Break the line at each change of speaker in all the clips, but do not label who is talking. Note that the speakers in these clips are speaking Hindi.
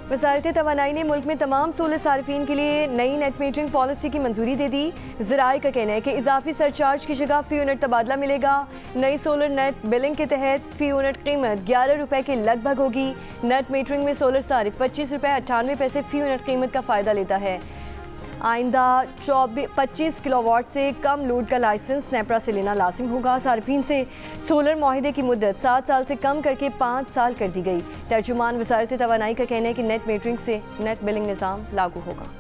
वज़ारत तवानाई ने मुल्क में तमाम सोलर सार्फिन के लिए नई नेट मीटरिंग पॉलिसी की मंजूरी दे दी। ज़राए का कहना है कि इजाफी सरचार्ज की जगह फ़ी यूनिट तबादला मिलेगा। नई सोलर नेट बिलिंग के तहत फ़ी यूनिट कीमत 11 रुपये के लगभग होगी। नेट मीटरिंग में सोलर सारिफ 25 रुपये 98 पैसे फ़ी यूनिट कीमत का फ़ायदा लेता है। आइंदा 25 किलोवाट से कम लोड का लाइसेंस नेपरा से लेना लाजिम होगा। सार्फिन से सोलर मुआहिदे की मुद्दत 7 साल से कम करके 5 साल कर दी गई। तर्जुमान वज़ारत तवानाई का कहना है कि नेट मीटरिंग से नेट बिलिंग निज़ाम लागू होगा।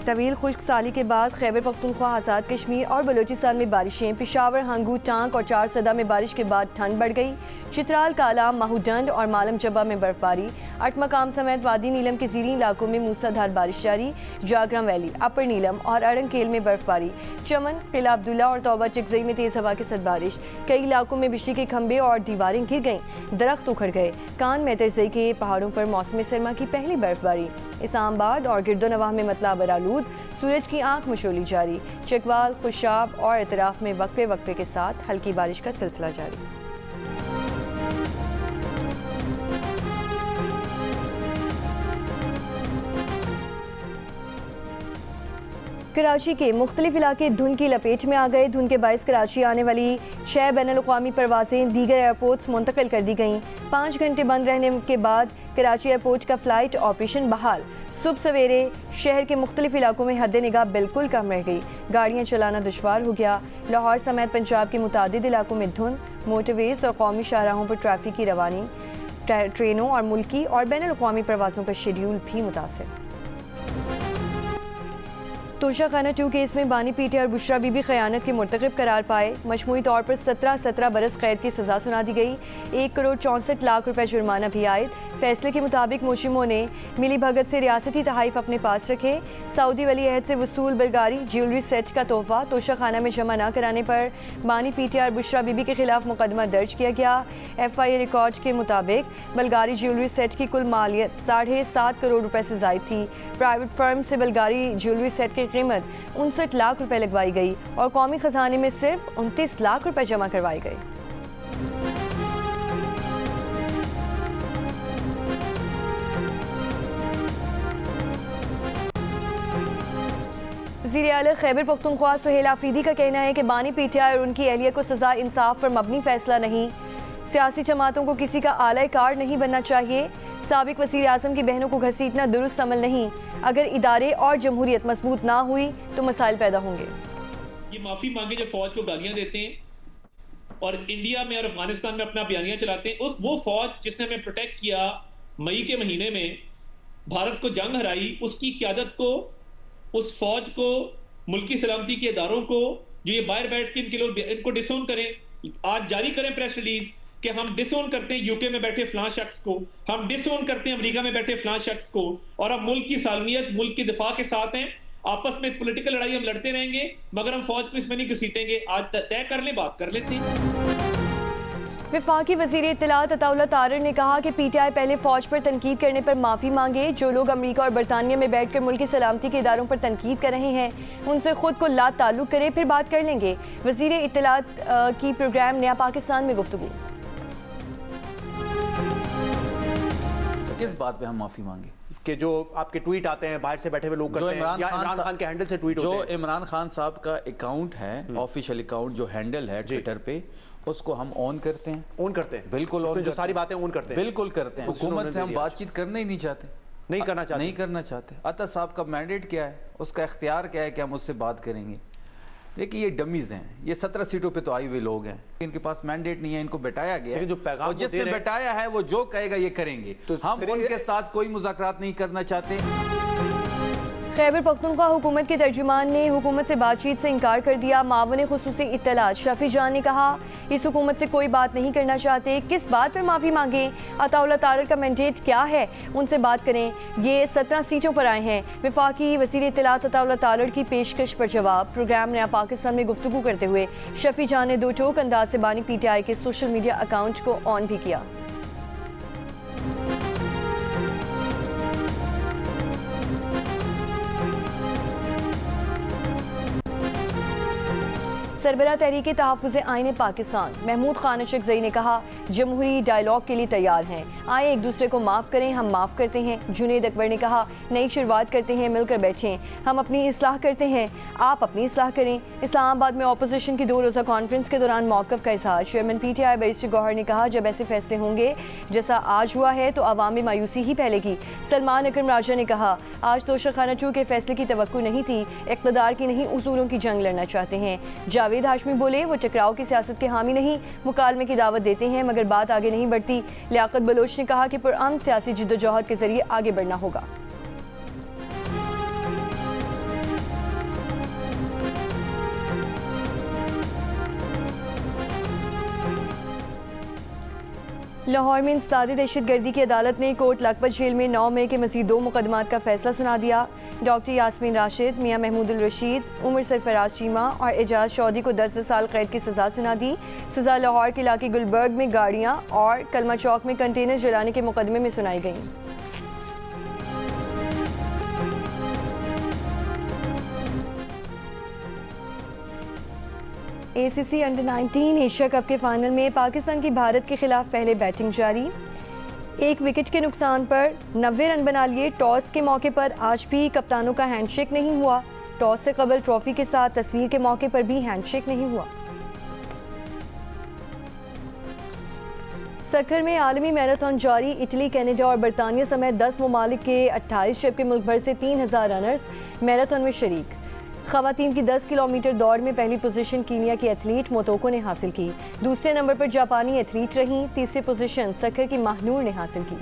तवील खुश्क साली के बाद खैबर पख्तूनख्वा, आज़ाद कश्मीर और बलूचिस्तान में बारिशें। पेशावर, हंगू, टांक और चार सदा में बारिश के बाद ठंड बढ़ गई। चित्राल, काला, माहूडंड और मालम जब्बा में बर्फबारी। 8 मकाम समेत वादी नीलम के ज़ीरी इलाकों में मूसलाधार बारिश जारी। जागरम वैली, अपर नीलम और अरंगकेल में बर्फबारी। चमन, किला अब्दुल्ला और तौबा चिकजई में तेज़ हवा के साथ बारिश। कई इलाकों में बिजली के खंभे और दीवारें गिर गईं, दरख्त उखड़ गए। कान मेतरजई के पहाड़ों पर मौसम सरमा की पहली बर्फबारी। इस्लामाबाद और गिरदोनवाह में मतला बरालूद, सूरज की आंख मशोली जारी। चकवाल, खुशाब और इतराफ में वक्फे वक्फे के साथ हल्की बारिश का सिलसिला जारी। कराची के मुख्तलिफ इलाके धुंध की लपेट में आ गए। धुंध के बायस कराची आने वाली 6 बैनुल-अक़वामी परवाज़ें दीगर एयरपोर्ट्स मुंतकिल कर दी गईं। 5 घंटे बंद रहने के बाद कराची एयरपोर्ट का फ़्लाइट ऑपरेशन बहाल। सुबह सवेरे शहर के मुख्तलिफ इलाकों में हद निगाह बिल्कुल कम रह गई। गाड़ियाँ चलाना दुश्वार हो गया। लाहौर समेत पंजाब के मुतादिद इलाकों में धुंध, मोटरवेज़ और कौमी शाहराहों पर ट्रैफिक की रवानी, ट्रेनों और मुल्की और बैनुल-अक़वामी परवाज़ों का शेड्यूल भी मुतासिर। तोशाखाना 2 केस में बानी पीटे और बुशरा बीबी खयानत के मुर्तकिब करार पाए। मजमूई तौर पर 17 बरस कैद की सज़ा सुना दी गई। 1 करोड़ 64 लाख रुपए जुर्माना भी आयद। फैसले के मुताबिक मुजरिमों ने मिली भगत से रियासती तहाइफ अपने पास रखे। सऊदी वली अहद से वसूल बलगारी ज्वेलरी सेट का तोहफा तोशाखाना में जमा न कराने पर बानी पीटे और बुशरा बीबी के खिलाफ मुकदमा दर्ज किया गया। FIA रिकॉर्ड के मुताबिक बलगारी ज्वेलरी सेट की कुल मालियत 7.5 करोड़ रुपए से जायद थी। प्राइवेट फर्म से बलगारी ज्वेलरी सेट की कीमत 59 लाख रुपए लगवाई गई और कौमी खजाने में सिर्फ 29 लाख रुपए जमा करवाए गए। वज़ीर आला खैबर पख्तूनख्वा सुहेल आफरीदी का कहना है कि बानी पीटीआई और उनकी अहलिया को सज़ा इंसाफ पर मबनी फैसला नहीं। सियासी जमातों को किसी का आला कार नहीं बनना चाहिए। साबिक वज़ीर आज़म की बहनों को घसीटना दुरुस्त अमल नहीं। अगर इदारे और जमहूरियत मजबूत ना हुई तो मसाइल पैदा होंगे।
ये माफ़ी मांगे जो फौज को गालियाँ देते हैं और इंडिया में और अफगानिस्तान में अपना बयानियाँ चलाते हैं, वो फौज जिसने हमें प्रोटेक्ट किया मई के महीने में, भारत को जंग हराई, उसकी क़यादत को, उस फौज को, मुल्की सलामती के इदारों को, जो ये बाहर बैठ के इनके लोग इनको डिसोन करें, आज जारी करें प्रेस रिलीज कि हम डिसोन करते हैं यूके में बैठे फलां शख्स को, हम डिसोन करते हैं अमेरिका में बैठे फलां शख्स को, और हम मुल्क की सालमियत, मुल्क के दिफा के साथ हैं। आपस में पॉलिटिकल लड़ाई हम लड़ते रहेंगे मगर हम फौज को इसमें नहीं घसीटेंगे। आज तय कर ले, बात कर लेते हैं।
वफाकी वज़ीर इत्तलात अताउल्लाह तारर ने कहा कि PTI पहले फ़ौज पर तनकीद करने पर माफ़ी मांगे। जो लोग अमेरिका और बरतानिया में बैठकर मुल्की सलामती के इदारों पर तनकीद कर रहे हैं उनसे खुद को ला ताल्लुक़ करे, फिर बात कर लेंगे। वज़ीर इत्तलात की प्रोग्राम नया पाकिस्तान में गुफ्तगू।
किस बात पे हम माफ़ी मांगे
कि जो आपके ट्वीट आते हैं बाहर से बैठे हुए लोग करते हैं, या इमरान खान के हैंडल से ट्वीट होते हैं।
जो इमरान खान साहब का अकाउंट है, ऑफिशियल अकाउंट जो हैंडल है ट्विटर पे, उसको हम ऑन करते हैं।
ऑन करते हैं,
बिल्कुल ऑन,
जो सारी बातें ऑन करते हैं,
बिल्कुल करते हैं। हुकूमत से हम बातचीत करना ही नहीं चाहते,
नहीं करना चाहते।
अता साहब का मैंडेट क्या है, उसका इख्तियार क्या है कि हम उससे बात करेंगे। देखिए ये डमीज हैं, ये 17 सीटों पे तो आए हुए लोग हैं, इनके पास मैंडेट नहीं है, इनको बैठाया गया है,
जो पैगाम
जिसने बैठाया है वो जो कहेगा ये करेंगे। तो हम उनके साथ कोई मुज़ाकरात नहीं करना चाहते।
खैबर पख्तूनख्वा हुकूमत के तर्जुमान ने हुकूमत से बातचीत से इनकार कर दिया। मामून खुसूसी इत्तलात शफी जान ने कहा इस हुकूमत से कोई बात नहीं करना चाहते। किस बात पर माफ़ी मांगे? अताउल्लाह तारर का मैंडेट क्या है, उनसे बात करें। ये 17 सीटों पर आए हैं। वफाकी वज़ीर इत्तलात अताउल्लाह तारर की पेशकश पर जवाब। प्रोग्राम नया पाकिस्तान में गुफ्तगू करते हुए शफी जान ने दो टोक अंदाज से बानी PTI के सोशल मीडिया अकाउंट को ऑन भी किया। सरबराह तहरीक तहफ़्फ़ुज़ आईन पाकिस्तान महमूद खान अशरकज़ई ने कहा, जमहूरी डायलॉग के लिए तैयार हैं, आए एक दूसरे को माफ़ करें, हम माफ़ करते हैं। जुनैद अकबर ने कहा, नई शुरुआत करते हैं, मिलकर बैठें, हम अपनी इस्लाह करते हैं, आप अपनी इस्लाह करें। इस्लामाबाद में अपोजिशन की 2 रोज़ा कॉन्फ्रेंस के दौरान मौक़िफ़ का इज़हार। चेयरमैन PTI बैरिस्टर गौहर ने कहा, जब ऐसे फैसले होंगे जैसा आज हुआ है तो आवाम में मायूसी ही फैलेगी। सलमान अकरम राजा ने कहा, आज तोशाखाना 2 के फैसले की तवक्को नहीं थी, इक़्तिदार की नहीं उसूलों की जंग लड़ना चाहते हैं। जावेद हाशमी बोले, वो टकराव की सियासत के हामी नहीं, मुकालमे की दावत देते हैं मगर बात आगे नहीं बढ़ती। लियाकत बलोच ने कहा कि पुरअमन सियासी जिद्दोजहद के जरिए आगे बढ़ना होगा। लाहौर में इंसदादी दहशतगर्दी की अदालत ने कोट लखपत जेल में 9 मई के मज़ीद 2 मुकदमात का फैसला सुना दिया। डॉक्टर यास्मीन राशिद, मियां महमूद रशीद, उमर सरफराज चीमा और एजाज चौधरी को 10 साल कैद की सज़ा सुना दी। सज़ा लाहौर के इलाके गुलबर्ग में गाड़ियाँ और कलमा चौक में कंटेनर जलाने के मुकदमे में सुनाई गई। ACC अंडर-19 एशिया कप के फाइनल में पाकिस्तान की भारत के खिलाफ पहले बैटिंग जारी। 1 विकेट के नुकसान पर 90 रन बना लिए। टॉस के मौके पर आज भी कप्तानों का हैंडशेक नहीं हुआ। टॉस से कबल ट्रॉफी के साथ तस्वीर के मौके पर भी हैंडशेक नहीं हुआ। सखर में आलमी मैराथन जारी। इटली, कनाडा और बरतानिया समेत 10 ममालिक के 28 जबकि मुल्क भर से 3000 रनर्स मैराथन में शरीक। ख़वातीन की 10 किलोमीटर दौड़ में पहली पोजीशन कीनिया की एथलीट मोतोको ने हासिल की। दूसरे नंबर पर जापानी एथलीट रहीं। तीसरी पोजीशन सखर की महानूर ने हासिल की।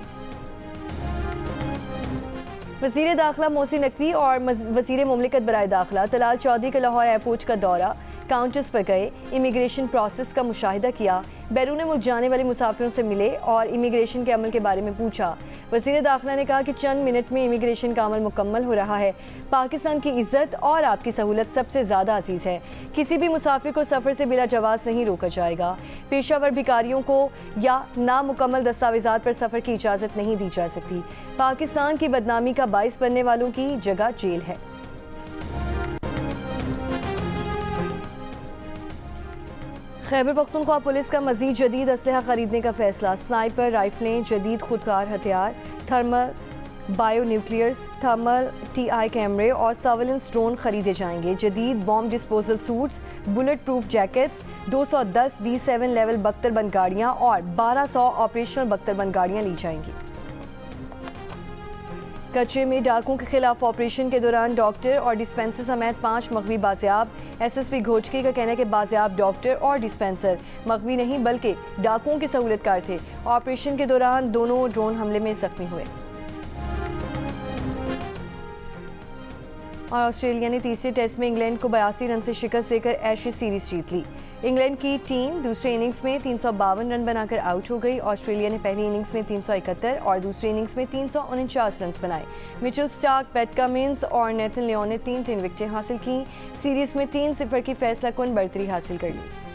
वज़ीर दाखिला मोहसिन नकवी और वज़ीर मुमलिकत बराए दाखिला तलाल चौधरी का लाहौर एयरपोर्ट का दौरा। काउंटर्स पर गए, इमिग्रेशन प्रोसेस का मुशाहिदा किया, बैरून मुल्क जाने वाले मुसाफिरों से मिले और इमिग्रेशन के अमल के बारे में पूछा। वज़ीर दाखिला ने कहा कि चंद मिनट में इमिग्रेशन का अमल मुकम्मल हो रहा है। पाकिस्तान की इज्जत और आपकी सहूलत सबसे ज़्यादा अजीज़ है। किसी भी मुसाफिर को सफ़र से बिला जवाज़ नहीं रोका जाएगा। पेशावर भिखारियों को या नामुकम्मल दस्तावेज़ात पर सफ़र की इजाज़त नहीं दी जा सकती। पाकिस्तान की बदनामी का बाइस बनने वालों की जगह जेल है। खैबर पख्तूनख्वा पुलिस का मज़ीद जदीद असलहा खरीदने का फैसला। स्नाइपर राइफलें, जदीद खुदकार हथियार, thermal bio nuclears, thermal TI कैमरे और सर्वेलेंस ड्रोन खरीदे जाएंगे। जदीद bomb disposal suits, bullet proof jackets, 210 B7 level बख्तरबंद गाड़ियाँ और 1200 ऑपरेशनल बख्तरबंद गाड़ियाँ ली जाएंगी। कच्चे में डाकुओं के खिलाफ ऑपरेशन के दौरान डॉक्टर और डिस्पेंसर समेत 5 मगवी बाजियाब। SSP घोचकी का कहना है कि बाजियाब डॉक्टर और डिस्पेंसर मगवी नहीं बल्कि डाकुओं के सहूलतकार थे। ऑपरेशन के दौरान दोनों ड्रोन हमले में जख्मी हुए। और ऑस्ट्रेलिया ने तीसरे टेस्ट में इंग्लैंड को 82 रन से शिकस्त देकर एशेज सीरीज जीत ली। इंग्लैंड की टीम दूसरे इनिंग्स में 352 रन बनाकर आउट हो गई। ऑस्ट्रेलिया ने पहली इनिंग्स में 371 और दूसरी इनिंग्स में 349 रन बनाए। मिचेल स्टार्क, पैट कमिंस और नेथन लियोन ने 3-3 विकेटें हासिल की। सीरीज में 3-0 की फैसला कुन बढ़तरी हासिल कर ली।